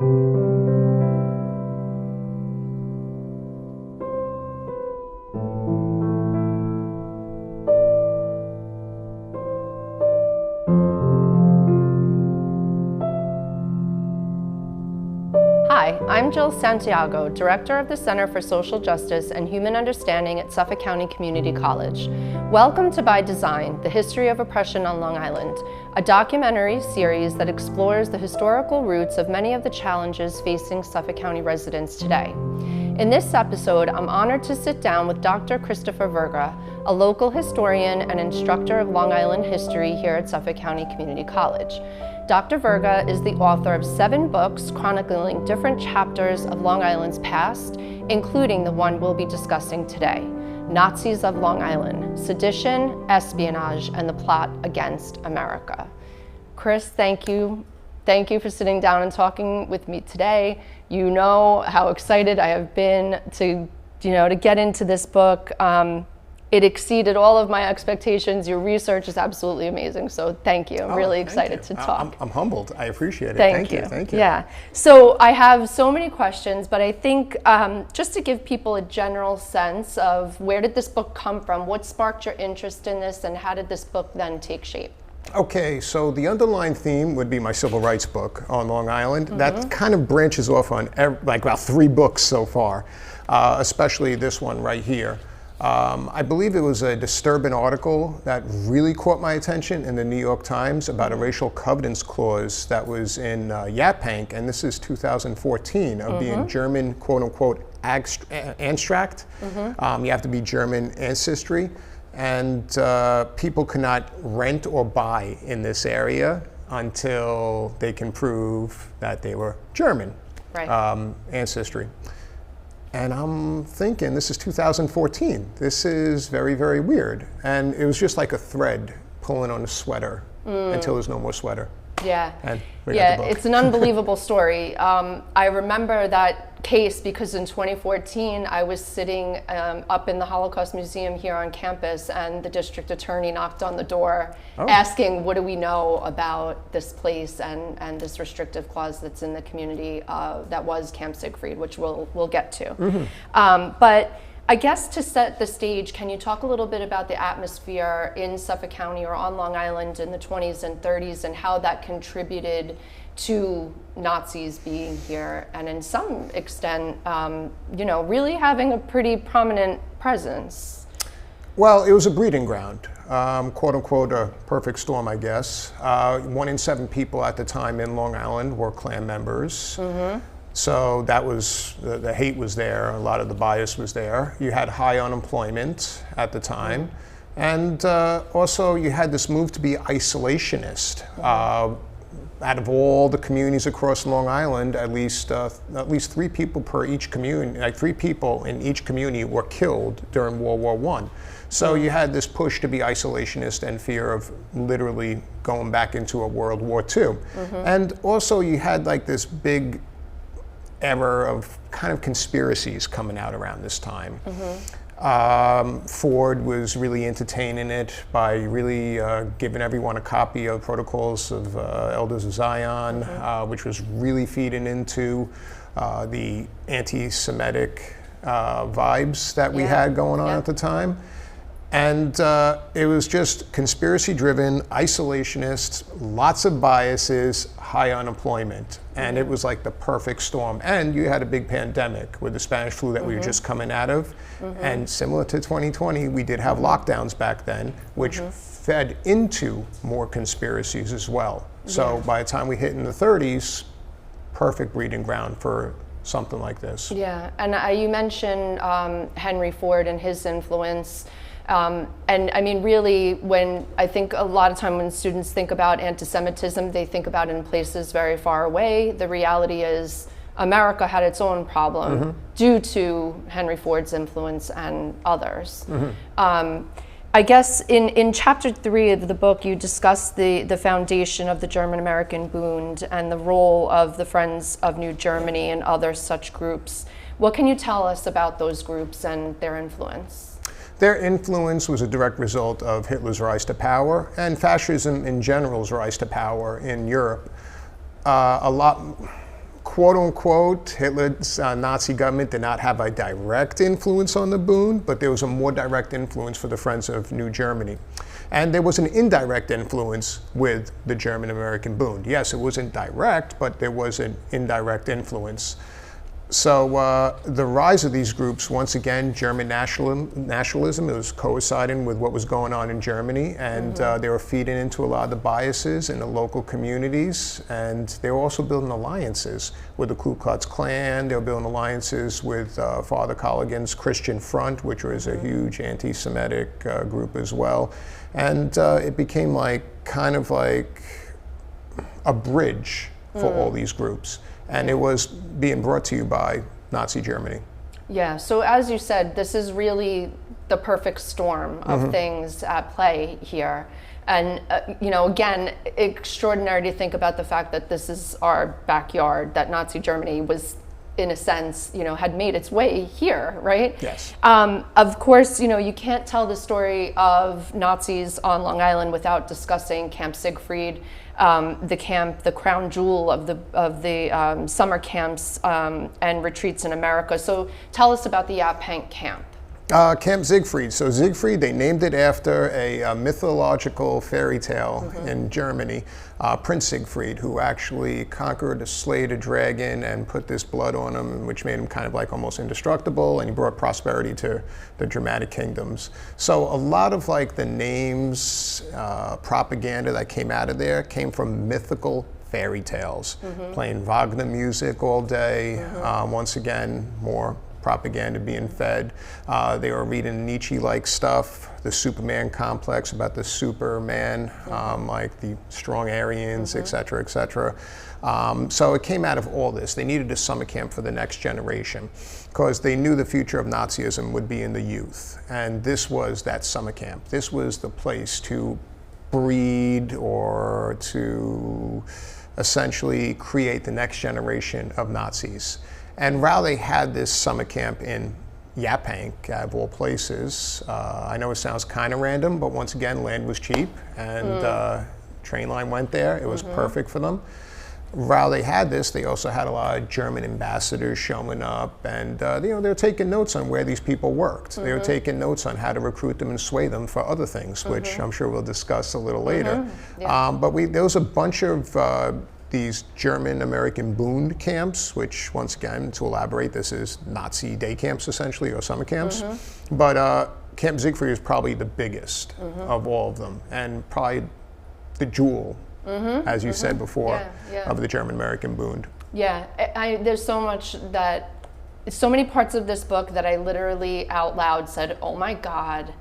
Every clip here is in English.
Hi, I'm Jill Santiago, Director of the Center for Social Justice and Human Understanding at Suffolk County Community College. Welcome to By Design, the History of Oppression on Long Island, a documentary series that explores the historical roots of many of the challenges facing Suffolk County residents today. In this episode, I'm honored to sit down with Dr. Christopher Verga, a local historian and instructor of Long Island history here at Suffolk County Community College. Dr. Verga is the author of 7 books chronicling different chapters of Long Island's past, including the one we'll be discussing today, Nazis of Long Island, Sedition, Espionage, and the Plot Against America. Chris, thank you. Thank you for sitting down and talking with me today. You know how excited I have been to get into this book. It exceeded all of my expectations. Your research is absolutely amazing, so thank you. I'm really excited to talk. I'm humbled. I appreciate it. Thank you. Thank you. Yeah. So I have so many questions, but I think just to give people a general sense of where did this book come from, what sparked your interest in this, and how did this book then take shape? Okay, so the underlying theme would be my civil rights book on Long Island. That kind of branches off on about 3 books so far, especially this one right here. I believe it was a disturbing article that really caught my attention in the New York Times about a racial covenants clause that was in Yapank, and this is 2014, of being German, quote unquote, Anstract. You have to be German ancestry, and people cannot rent or buy in this area until they can prove that they were German ancestry. And I'm thinking, this is 2014. This is very, very weird. And it was just like a thread pulling on a sweater until there's no more sweater. Yeah, And it's an unbelievable story. I remember that case because in 2014, I was sitting up in the Holocaust Museum here on campus, and the district attorney knocked on the door asking, what do we know about this place and this restrictive clause that's in the community that was Camp Siegfried, which we'll get to. But I guess to set the stage, can you talk a little bit about the atmosphere in Suffolk County or on Long Island in the 20s and 30s and how that contributed to Nazis being here and in some extent, really having a pretty prominent presence? Well, it was a breeding ground, quote unquote, a perfect storm, I guess. 1 in 7 people at the time in Long Island were Klan members. So that was, the hate was there, a lot of the bias was there. You had high unemployment at the time. And also you had this move to be isolationist. Out of all the communities across Long Island, at least 3 people per each community, like 3 people in each community were killed during World War I. So you had this push to be isolationist and fear of literally going back into a World War II. And also you had like this big era of kind of conspiracies coming out around this time. Ford was really entertaining it by really giving everyone a copy of Protocols of Elders of Zion, which was really feeding into the anti-Semitic vibes that we had going on at the time. And it was just conspiracy-driven, isolationist, lots of biases, high unemployment. And it was like the perfect storm. And you had a big pandemic with the Spanish flu that we were just coming out of. And similar to 2020, we did have lockdowns back then, which fed into more conspiracies as well. So by the time we hit in the 30s, perfect breeding ground for something like this. Yeah, and you mentioned Henry Ford and his influence. And I mean, really, when I think a lot of time when students think about anti-Semitism, they think about it in places very far away. The reality is America had its own problem due to Henry Ford's influence and others. I guess in chapter 3 of the book, you discuss the foundation of the German American Bund and the role of the Friends of New Germany and other such groups. What can you tell us about those groups and their influence? Their influence was a direct result of Hitler's rise to power and fascism in general's rise to power in Europe. quote unquote, Hitler's Nazi government did not have a direct influence on the Bund, but there was a more direct influence for the Friends of New Germany. And there was an indirect influence with the German American Bund. Yes, it wasn't direct, but there was an indirect influence. So the rise of these groups, once again, German nationalism, it was coinciding with what was going on in Germany, and they were feeding into a lot of the biases in the local communities, and they were also building alliances with the Ku Klux Klan. They were building alliances with Father Colligan's Christian Front, which was a huge anti-Semitic group as well. And it became kind of like a bridge for all these groups. And it was being brought to you by Nazi Germany. Yeah, so as you said, this is really the perfect storm of things at play here. And, again, extraordinary to think about the fact that this is our backyard, that Nazi Germany was, in a sense, had made its way here, right? Yes. Of course, you can't tell the story of Nazis on Long Island without discussing Camp Siegfried, the crown jewel of the summer camps and retreats in America. So tell us about the Yaphank camp. Camp Siegfried. So Siegfried, they named it after a mythological fairy tale in Germany, Prince Siegfried, who actually conquered, slayed a dragon and put this blood on him, which made him kind of almost indestructible, and he brought prosperity to the Germanic kingdoms. So a lot of the names, propaganda that came out of there came from mythical fairy tales, playing Wagner music all day, once again, more propaganda being fed. They were reading Nietzsche-like stuff, the Superman complex about the Superman, like the strong Aryans, et cetera, et cetera. So it came out of all this. They needed a summer camp for the next generation because they knew the future of Nazism would be in the youth. And this was that summer camp. This was the place to breed or to essentially create the next generation of Nazis. And Raleigh had this summer camp in Yaphank, of all places. I know it sounds kind of random, but once again, land was cheap, and train line went there. It was perfect for them. Raleigh had this. They also had a lot of German ambassadors showing up, and they were taking notes on where these people worked. They were taking notes on how to recruit them and sway them for other things, which I'm sure we'll discuss a little later. Yeah. But there was a bunch of these German American Bund camps, which once again, to elaborate, this is Nazi day camps essentially, or summer camps. But Camp Siegfried is probably the biggest of all of them, and probably the jewel, as you said before, of the German American Bund. Yeah, there's so many parts of this book that I literally out loud said, oh my God,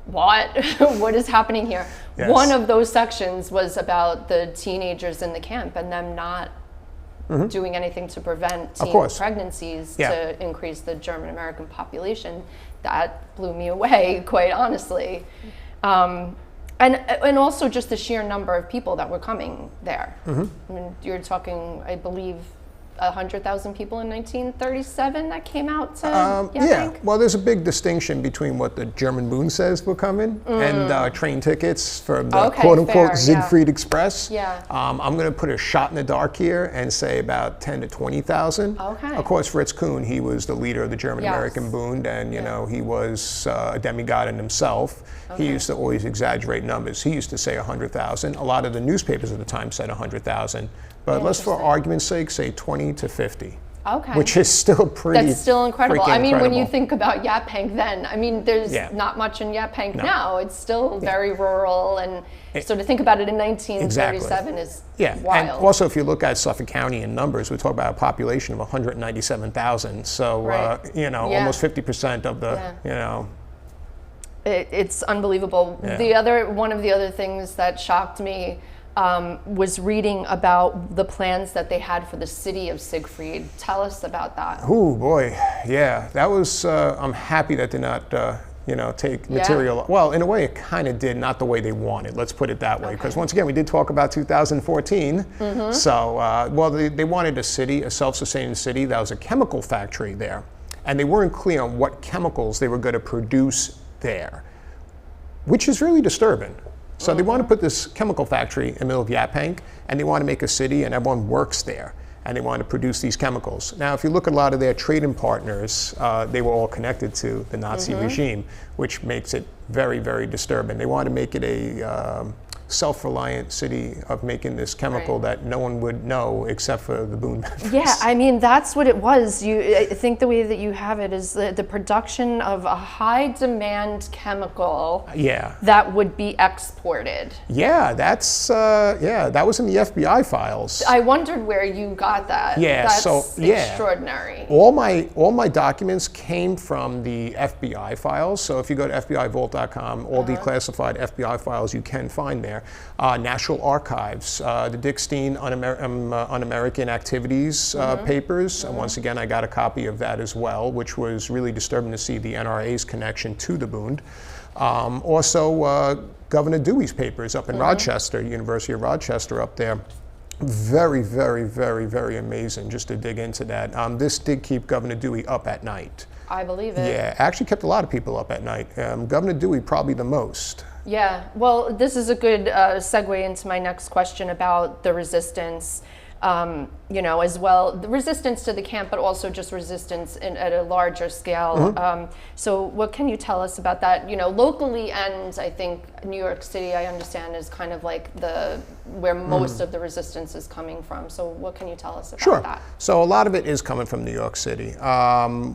what is happening here? Yes. One of those sections was about the teenagers in the camp and them not doing anything to prevent teen pregnancies to increase the German American population. That blew me away, quite honestly. And also just the sheer number of people that were coming there. I mean, you're talking, I believe, 100,000 people in 1937 that came out to yeah, well, there's a big distinction between what the German Bund says were coming and train tickets for the quote-unquote Siegfried Express. I'm going to put a shot in the dark here and say about 10 to 20,000. Of course, Fritz Kuhn, he was the leader of the German American Bund, and you know, he was a demigod in himself. He used to always exaggerate numbers. He used to say 100,000. A lot of the newspapers at the time said 100,000. But let's, for argument's sake, say 20 to 50. Which is still pretty. That's still incredible. I mean, when you think about Yaphank then, I mean, there's not much in Yaphank now. It's still very rural, and so to think about it in 1937 is wild. And also, if you look at Suffolk County in numbers, we talk about a population of 197,000. So you know, almost 50% of the you know. It's unbelievable. One of the other things that shocked me was reading about the plans that they had for the city of Siegfried. Tell us about that. Oh boy, yeah, that was. I'm happy that did not, you know, take material. Well, in a way, it kind of did, not the way they wanted. Let's put it that way, because once again, we did talk about 2014. So, well, they wanted a city, a self-sustaining city that was a chemical factory there, and they weren't clear on what chemicals they were going to produce there, which is really disturbing. So they want to put this chemical factory in the middle of Yaphank, and they want to make a city, and everyone works there. and they wanted to produce these chemicals. Now, if you look at a lot of their trading partners, they were all connected to the Nazi regime, which makes it very, very disturbing. They wanted to make it a self-reliant city of making this chemical that no one would know except for the Bund members. Yeah, I mean, that's what it was. I think the way that you have it is the production of a high demand chemical that would be exported. Yeah, that was in the FBI files. I wondered where you got that. Yeah, that's extraordinary. All my documents came from the FBI files. So if you go to FBIvault.com, all declassified FBI files you can find there. National Archives, the Dick Steen Un-American Activities papers. Once again, I got a copy of that as well, which was really disturbing to see the NRA's connection to the Bund. Also, Governor Dewey's papers up in Rochester, University of Rochester up there. Very, very, very, very amazing just to dig into that. This did keep Governor Dewey up at night. I believe it. Yeah, actually kept a lot of people up at night. Governor Dewey probably the most. Yeah, well, this is a good segue into my next question about the resistance, you know, as well, the resistance to the camp, but also just resistance at a larger scale. So what can you tell us about that, you know, locally? And I think New York City, I understand, is kind of like where most of the resistance is coming from. So what can you tell us about that? So a lot of it is coming from New York City,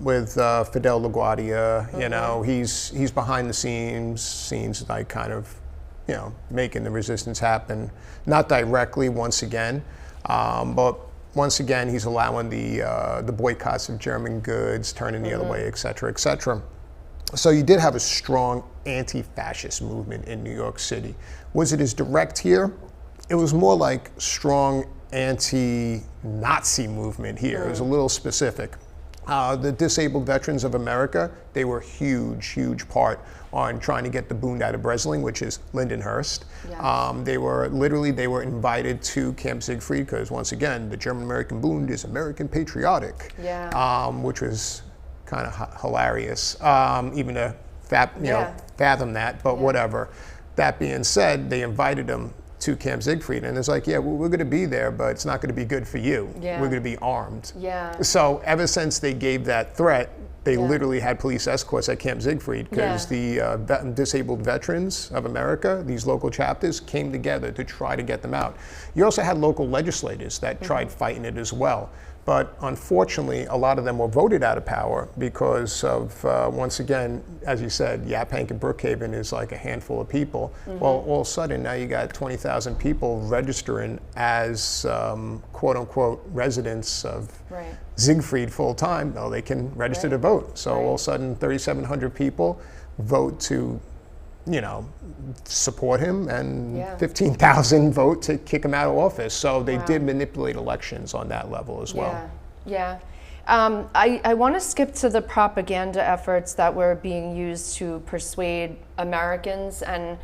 with Fidel LaGuardia. You know, he's behind the scenes like kind of, you know, making the resistance happen, not directly once again, but once again he's allowing the boycotts of German goods, turning the other way, et cetera, et cetera. So you did have a strong anti-fascist movement in New York City. Was it as direct here? It was more like strong anti-Nazi movement here. It was a little specific. The Disabled Veterans of America, they were huge part on trying to get the Bund out of Breslin, which is Lindenhurst. Yes. They were invited to Camp Siegfried because, once again, the German American Bund is American patriotic, which was kind of hilarious, even to fathom that, but whatever. That being said, they invited them to Camp Siegfried, and it's like, yeah, we're going to be there, but it's not going to be good for you. We're going to be armed. So ever since they gave that threat, they literally had police escorts at Camp Siegfried because the Disabled Veterans of America, these local chapters, came together to try to get them out. You also had local legislators that tried fighting it as well. But unfortunately, a lot of them were voted out of power because of, once again, as you said, Yaphank and Brookhaven is like a handful of people. Well, all of a sudden, now you got 20,000 people registering as quote unquote residents of Siegfried full time. No, they can register to vote. So all of a sudden, 3,700 people vote to, you know, support him, and 15,000 vote to kick him out of office. So they did manipulate elections on that level as well. I want to skip to the propaganda efforts that were being used to persuade Americans, and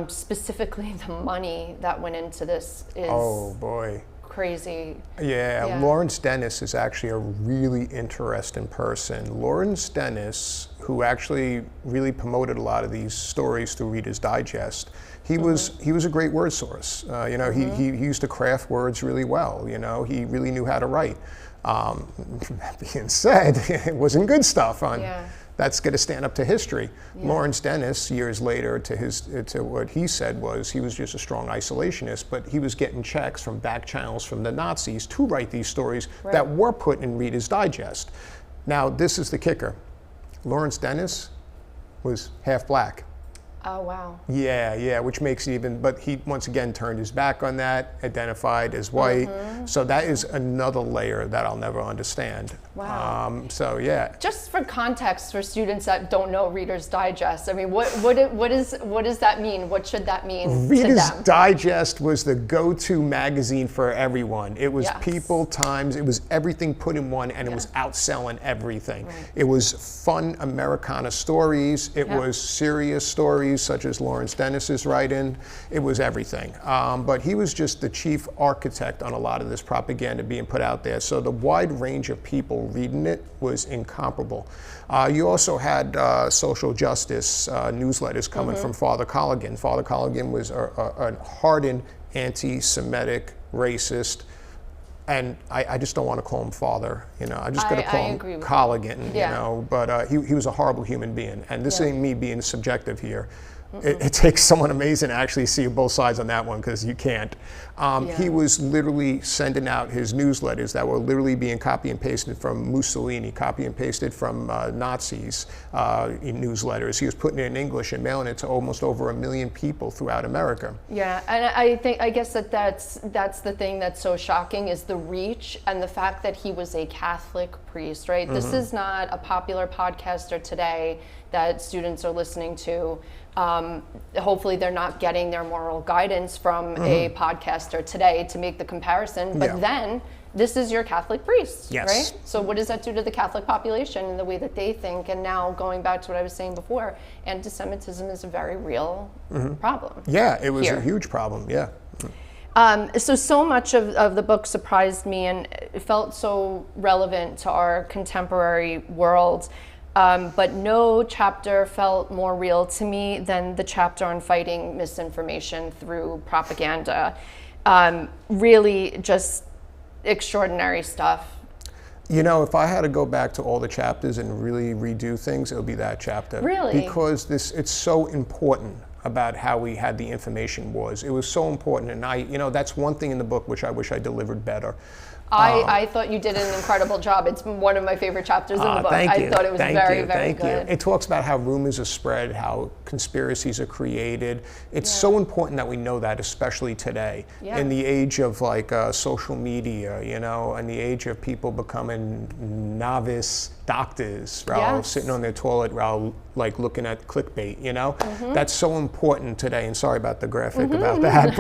specifically the money that went into this is crazy. Lawrence Dennis is actually a really interesting person. Lawrence Dennis, who actually really promoted a lot of these stories through Reader's Digest, he was a great word source. You know, he used to craft words really well. You know, he really knew how to write. That being said, it wasn't good stuff on. That's going to stand up to history. Lawrence Dennis, years later, to what he said was he was just a strong isolationist, but he was getting checks from back channels from the Nazis to write these stories that were put in Reader's Digest. Now, this is the kicker. Lawrence Dennis was half black. Oh, wow. Yeah, which makes it even, but he once again turned his back on that, identified as white. So that is another layer that I'll never understand. Wow. So yeah. Just for context for students that don't know Reader's Digest, I mean, what does that mean? What should that mean Reader's to them? Digest was the go-to magazine for everyone. It was People, Times, it was everything put in one, and it was outselling everything. It was fun Americana stories. It was serious stories, such as Lawrence Dennis's writing. It was everything. But he was just the chief architect on a lot of this propaganda being put out there. So the wide range of people reading it was incomparable. You also had social justice newsletters coming from Father Colligan. Father Colligan was a hardened anti-Semitic, racist, and I just don't want to call him father, you know. I just got to call him agree with Colligan, you. you know. But he was a horrible human being, and this ain't me being subjective here. Mm-mm. It takes someone amazing to actually see both sides on that one, because you can't. He was literally sending out his newsletters that were literally being copy and pasted from Mussolini, copy and pasted from Nazis in newsletters. He was putting it in English and mailing it to almost over 1 million people throughout America. Yeah, and I guess that's the thing that's so shocking, is the reach and the fact that he was a Catholic priest, right? This is not a popular podcaster today that students are listening to. Hopefully they're not getting their moral guidance from a podcaster today to make the comparison, but then this is your Catholic priest, right? So what does that do to the Catholic population and the way that they think? And now, going back to what I was saying before, anti-Semitism is a very real problem. Yeah, it was a huge problem, yeah. So much of the book surprised me, and it felt so relevant to our contemporary world. But no chapter felt more real to me than the chapter on fighting misinformation through propaganda. Really just extraordinary stuff. You know, if I had to go back to all the chapters and really redo things, it would be that chapter. Really? Because it's so important about how we had the information wars. It was so important, and you know, that's one thing in the book which I wish I delivered better. I thought you did an incredible job. It's one of my favorite chapters in the book. I thought it was very good. It talks about how rumors are spread, how conspiracies are created. It's so important that we know that, especially today, in the age of like social media, you know, and the age of people becoming novice doctors, sitting on their toilet, like looking at clickbait, you know. That's so important today. And sorry about the graphic about that,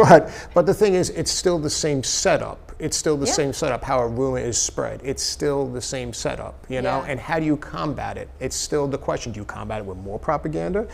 but the thing is, it's still the same setup. It's still the same setup, how a rumor is spread. It's still the same setup, you know? And how do you combat it? It's still the question. Do you combat it with more propaganda?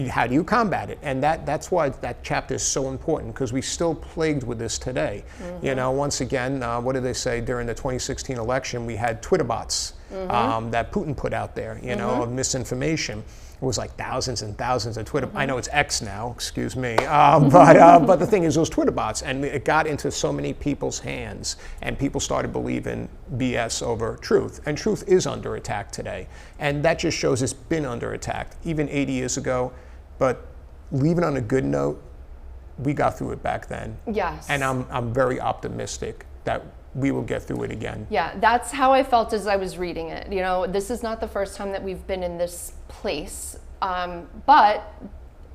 How do you combat it? And that's why that chapter is so important, because we're still plagued with this today. You know, once again, what did they say during the 2016 election? We had Twitter bots that Putin put out there, you know, of misinformation. It was like thousands and thousands of Twitter. I know it's X now, excuse me. But the thing is, those Twitter bots, and it got into so many people's hands, and people started believing BS over truth. And truth is under attack today. And that just shows it's been under attack, even 80 years ago. But leaving on a good note, we got through it back then. Yes. And I'm very optimistic that we will get through it again. Yeah, that's how I felt as I was reading it. You know, this is not the first time that we've been in this place, but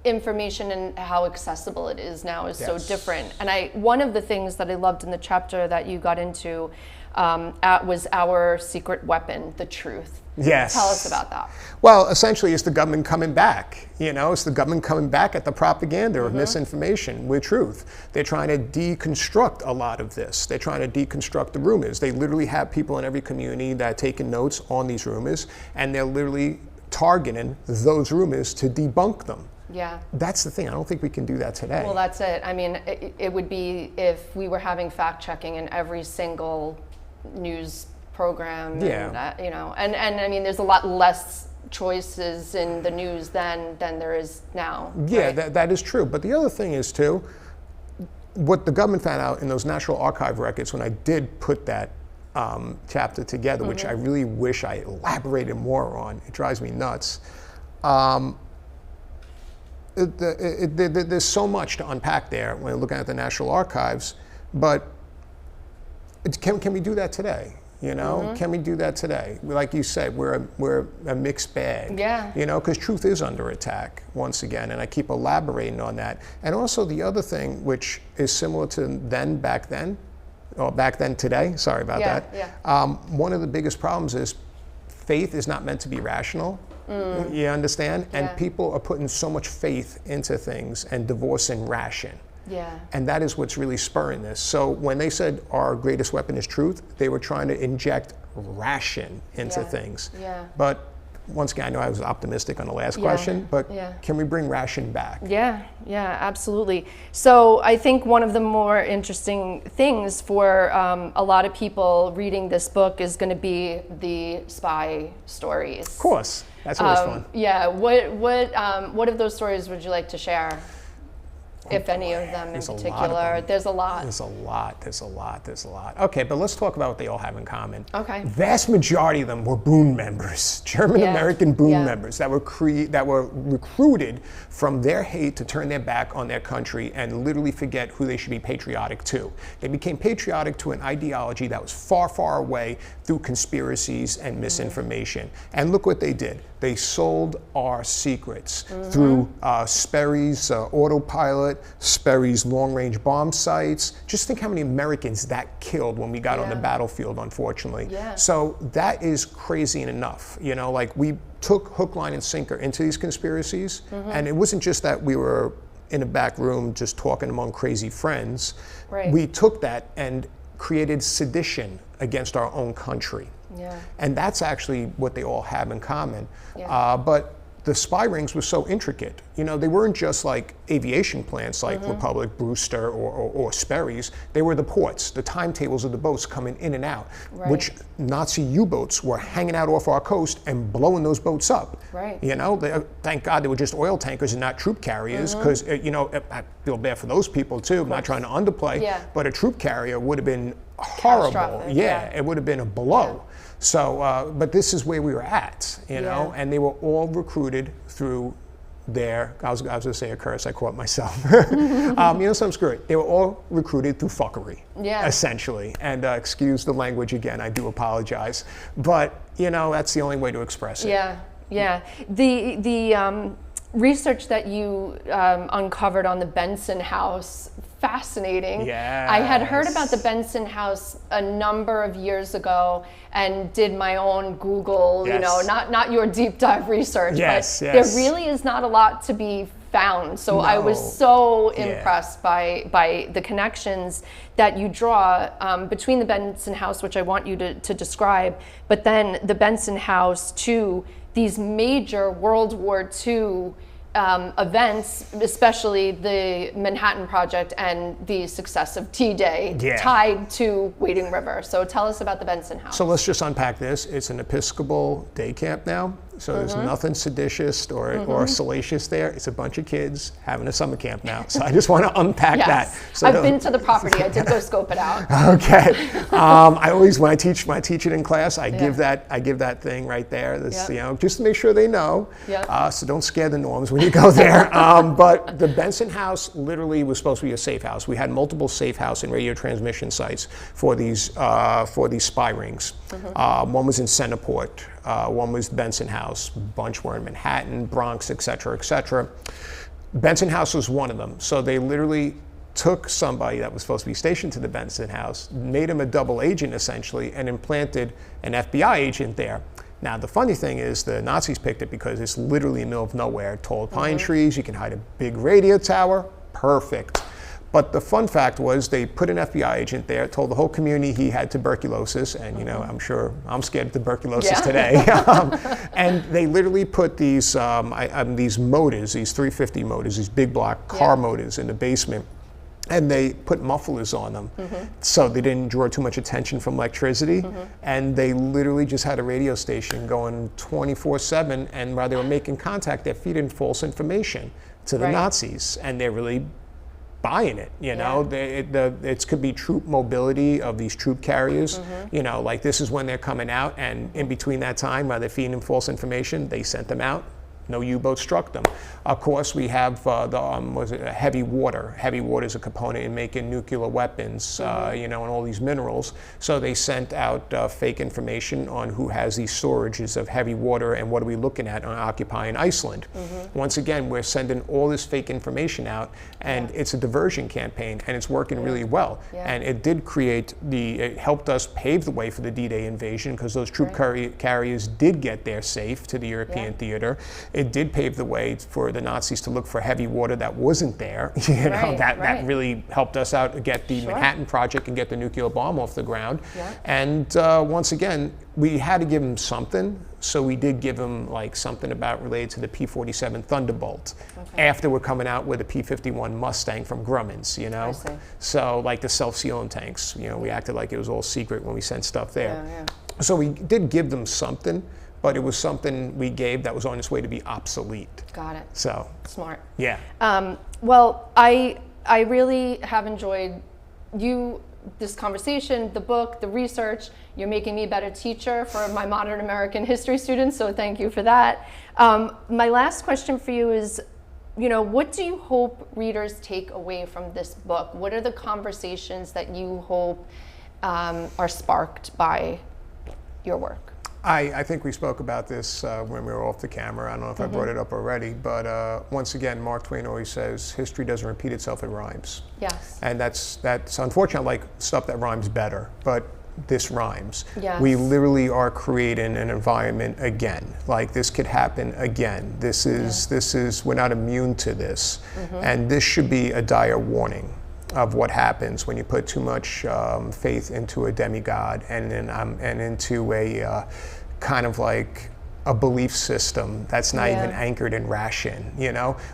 information and how accessible it is now is so different. And one of the things that I loved in the chapter that you got into was our secret weapon, the truth. Yes. Tell us about that. Well, essentially, it's the government coming back. You know, it's the government coming back at the propaganda of misinformation with truth. They're trying to deconstruct a lot of this. They're trying to deconstruct the rumors. They literally have people in every community that are taking notes on these rumors, and they're literally targeting those rumors to debunk them. Yeah. That's the thing. I don't think we can do that today. Well, that's it. I mean, it would be if we were having fact checking in every single news program, and, you know, and I mean, there's a lot less choices in the news than there is now. Yeah, right? that is true. But the other thing is too, what the government found out in those National Archive records, when I did put that chapter together, which I really wish I elaborated more on, it drives me nuts. There's so much to unpack there when looking at the National Archives, but can we do that today? You know, can we do that today? Like you said, we're a mixed bag. Yeah. You know, because truth is under attack once again, and I keep elaborating on that. And also the other thing, which is similar to back then today. Sorry about that. Yeah. One of the biggest problems is faith is not meant to be rational. You understand? And people are putting so much faith into things and divorcing ration. Yeah. And that is what's really spurring this. So when they said our greatest weapon is truth, they were trying to inject ration into things. Yeah. But once again, I know I was optimistic on the last question, but can we bring ration back? Yeah, absolutely. So I think one of the more interesting things for a lot of people reading this book is going to be the spy stories. Of course, that's always fun. Yeah, what of those stories would you like to share? if any of them in There's particular? There's a lot. There's a lot. Okay, but let's talk about what they all have in common. Okay. Vast majority of them were Bund members, German American Bund members that were recruited from their hate to turn their back on their country and literally forget who they should be patriotic to. They became patriotic to an ideology that was far, far away through conspiracies and misinformation. And look what they did. They sold our secrets through Sperry's autopilot, Sperry's long-range bomb sites. Just think how many Americans that killed when we got on the battlefield, unfortunately. So that is crazy enough. You know, like we took hook, line, and sinker into these conspiracies, and it wasn't just that we were in a back room just talking among crazy friends. We took that and created sedition against our own country. And that's actually what they all have in common. But the spy rings were so intricate. You know, they weren't just like aviation plants like Republic, Brewster, or Sperry's. They were the ports, the timetables of the boats coming in and out, which Nazi U-boats were hanging out off our coast and blowing those boats up. You know, thank God they were just oil tankers and not troop carriers, because, you know, I feel bad for those people too. I'm not trying to underplay, but a troop carrier would have been horrible. It would have been a blow. So, but this is where we were at, you know, and they were all recruited through their, I was going to say a curse, I caught myself. You know, some screw it. They were all recruited through fuckery, essentially. And excuse the language again, I do apologize. But, you know, that's the only way to express it. The research that you uncovered on the Benson House, fascinating. I had heard about the Benson House a number of years ago and did my own Google, you know, not your deep dive research, but there really is not a lot to be found. So I was so impressed by the connections that you draw between the Benson House, which I want you to describe, but then the Benson House to these major World War II events, especially the Manhattan Project and the success of T-Day, tied to Wading River. So tell us about the Benson House. So let's just unpack this. It's an Episcopal day camp now. So there's nothing seditious or salacious there. It's a bunch of kids having a summer camp now. So I just want to unpack that. So I've been to the property. I did go scope it out. Okay. I always, when I teach it in class, I give that thing right there. This, you know, just to make sure they know. So don't scare the norms when you go there. But the Benson House literally was supposed to be a safe house. We had multiple safe house and radio transmission sites for these spy rings. One was in Centerport. One was Benson House. A bunch were in Manhattan, Bronx, et cetera, et cetera. Benson House was one of them. So they literally took somebody that was supposed to be stationed to the Benson House, made him a double agent essentially, and implanted an FBI agent there. Now, the funny thing is the Nazis picked it because it's literally in the middle of nowhere, tall pine trees, you can hide a big radio tower, perfect. But the fun fact was they put an FBI agent there, told the whole community he had tuberculosis, and you know, I'm sure I'm scared of tuberculosis today. And they literally put these motors, these 350 motors, these big block car motors in the basement, and they put mufflers on them so they didn't draw too much attention from electricity. And they literally just had a radio station going 24/7, and while they were making contact, they're feeding false information to the Nazis, and they're really buying it, you know. It could be troop mobility of these troop carriers, you know, like this is when they're coming out, and in between that time while they're feeding them false information, they sent them out. No U-boat struck them. Of course, we have heavy water. Heavy water is a component in making nuclear weapons, you know, and all these minerals. So they sent out fake information on who has these storages of heavy water and what are we looking at on occupying Iceland. Once again, we're sending all this fake information out, and it's a diversion campaign, and it's working really well. And it did it helped us pave the way for the D-Day invasion, because those troop carriers did get there safe to the European theater. It did pave the way for the Nazis to look for heavy water that wasn't there. You know, that really helped us out to get the Manhattan Project and get the nuclear bomb off the ground. And once again, we had to give them something, so we did give them like something about related to the P-47 Thunderbolt. After we're coming out with a P-51 Mustang from Grumman's, you know. So like the self-sealing tanks, you know, we acted like it was all secret when we sent stuff there. So we did give them something, but it was something we gave that was on its way to be obsolete. Got it. So smart. yeah. Well, I really have enjoyed this conversation, the book, the research. You're making me a better teacher for my modern American history students, so thank you for that. My last question for you is, what do you hope readers take away from this book? What are the conversations that you hope are sparked by your work? I think we spoke about this when we were off the camera. I don't know if I brought it up already, but once again, Mark Twain always says, history doesn't repeat itself, it rhymes. Yes. And that's unfortunate, like stuff that rhymes better, but this rhymes. Yes. We literally are creating an environment again. Like this could happen again. This is, we're not immune to this. And this should be a dire warning of what happens when you put too much faith into a demigod and into a kind of like a belief system that's not even anchored in ration.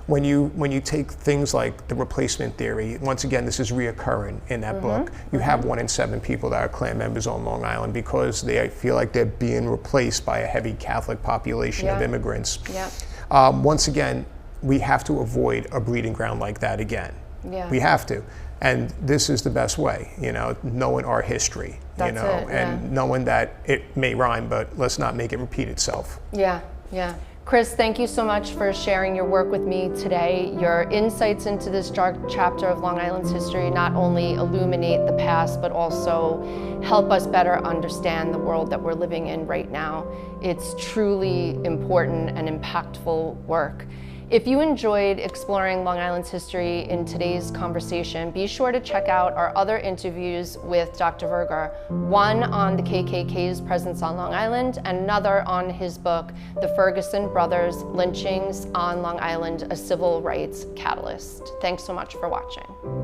When you take things like the replacement theory, once again, this is reoccurring in that book. You have 1 in 7 people that are Klan members on Long Island because they feel like they're being replaced by a heavy Catholic population of immigrants. Once again, we have to avoid a breeding ground like that again. We have to. And this is the best way, knowing our history, and knowing that it may rhyme, but let's not make it repeat itself. Yeah. Chris, thank you so much for sharing your work with me today. Your insights into this dark chapter of Long Island's history not only illuminate the past, but also help us better understand the world that we're living in right now. It's truly important and impactful work. If you enjoyed exploring Long Island's history in today's conversation, be sure to check out our other interviews with Dr. Verga, one on the KKK's presence on Long Island, and another on his book, The Ferguson Brothers: Lynchings on Long Island, a Civil Rights Catalyst. Thanks so much for watching.